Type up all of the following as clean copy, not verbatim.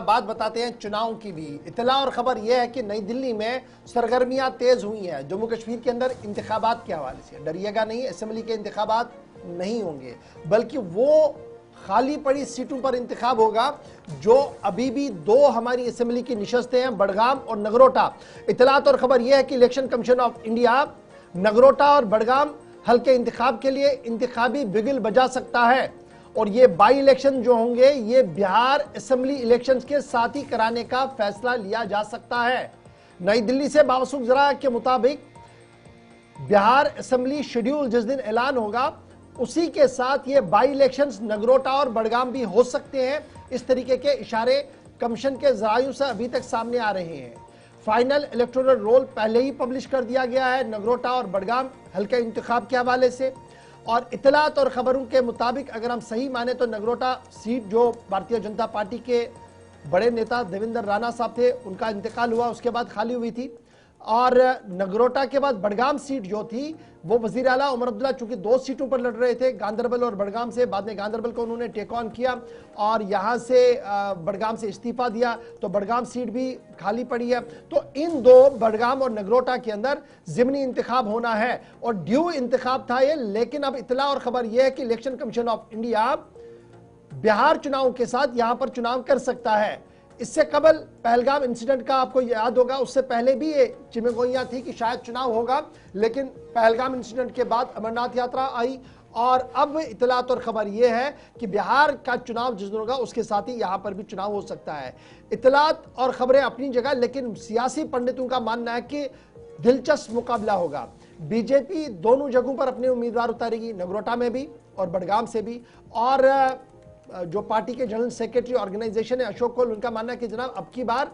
बात बताते हैं चुनाव की भी। इतला और खबर यह है कि नई दिल्ली में सरगर्मियां तेज हुई हैं जम्मू कश्मीर के अंदर इंतखाबात के हवाले से। डरिएगा नहीं, असेंबली के इंतखाबात नहीं होंगे, बल्कि वो खाली पड़ी सीटों पर इंतखाब होगा जो अभी भी दो हमारी असेंबली की निशस्तें हैं, बडगाम और नगरोटा। इतलात और खबर यह है कि election commission of India Nagrota और बडगाम हल्के इंतखाब के लिए इंतखाबी बिगल बजा सकता है और ये बाई इलेक्शन जो होंगे ये बिहार असेंबली इलेक्शंस के साथ ही कराने का फैसला लिया जा सकता है। नई दिल्ली से बावसूख जरा के मुताबिक बिहार असेंबली शेड्यूल जिस दिन ऐलान होगा उसी के साथ ये बाई इलेक्शंस नगरोटा और बडगाम भी हो सकते हैं। इस तरीके के इशारे कमीशन के जरायों से अभी तक सामने आ रहे हैं। फाइनल इलेक्टोरल रोल पहले ही पब्लिश कर दिया गया है नगरोटा और बडगाम हल्के इंतखाब के हवाले से। और इतलात और खबरों के मुताबिक अगर हम सही माने तो नगरोटा सीट जो भारतीय जनता पार्टी के बड़े नेता देवेंद्र राणा साहब थे उनका इंतकाल हुआ, उसके बाद खाली हुई थी। और नगरोटा के बाद बडगाम सीट जो थी वो वजीर आला उमर अब्दुल्ला चूंकि दो सीटों पर लड़ रहे थे, गांधरबल और बडगाम से, बाद में गांधरबल को उन्होंने टेक ऑन किया और यहां से बडगाम से इस्तीफा दिया तो बडगाम सीट भी खाली पड़ी है। तो इन दो बडगाम और नगरोटा के अंदर जिमनी इंतखाब होना है और ड्यू इंतखाब था ये। लेकिन अब इतला और खबर यह है कि election commission of India Bihar चुनाव के साथ यहां पर चुनाव कर सकता है। इससे कबल पहलगाम इंसिडेंट का आपको याद होगा, उससे पहले भी ये चिमगोइयां थी कि शायद चुनाव होगा, लेकिन पहलगाम इंसिडेंट के बाद अमरनाथ यात्रा आई और अब इतलात और खबर यह है कि बिहार का चुनाव जिस दिन होगा उसके साथ ही यहां पर भी चुनाव हो सकता है। इतलात और खबरें अपनी जगह, लेकिन सियासी पंडितों का मानना है कि दिलचस्प मुकाबला होगा। बीजेपी दोनों जगहों पर अपने उम्मीदवार उतारेगी, नगरोटा में भी और बडगाम से भी। और जो पार्टी के जनरल सेक्रेटरी ऑर्गेनाइजेशन है अशोक कोल, उनका मानना है कि जनाब अब की बार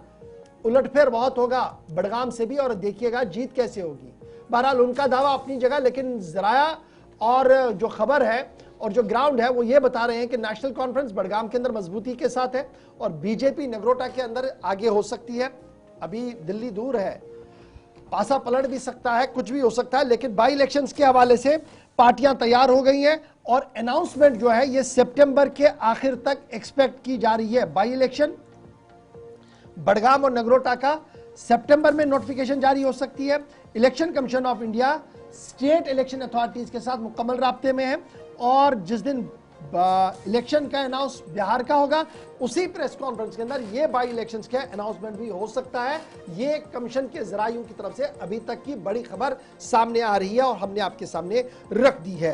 उलटफेर बहुत होगा बडगाम से भी और देखिएगा जीत कैसे होगी। बहरहाल उनका दावा अपनी जगह, लेकिन जराया और जो खबर है और जो ग्राउंड है वो ये बता रहे हैं कि नेशनल कॉन्फ्रेंस बडगाम के अंदर मजबूती के साथ है और बीजेपी नगरोटा के अंदर आगे हो सकती है। अभी दिल्ली दूर है, पासा पलट भी सकता है, कुछ भी हो सकता है, लेकिन बाई इलेक्शंस के हवाले से पार्टियां तैयार हो गई हैं और अनाउंसमेंट जो है ये सितंबर के आखिर तक एक्सपेक्ट की जा रही है। बाई इलेक्शन बडगाम और नगरोटा का सितंबर में नोटिफिकेशन जारी हो सकती है। Election commission of India state election authorities के साथ मुकम्मल राब्ते में है और जिस दिन इलेक्शन का अनाउंस बिहार का होगा उसी प्रेस कॉन्फ्रेंस के अंदर ये बाई इलेक्शंस का अनाउंसमेंट भी हो सकता है। ये कमीशन के जरायों की तरफ से अभी तक की बड़ी खबर सामने आ रही है और हमने आपके सामने रख दी है।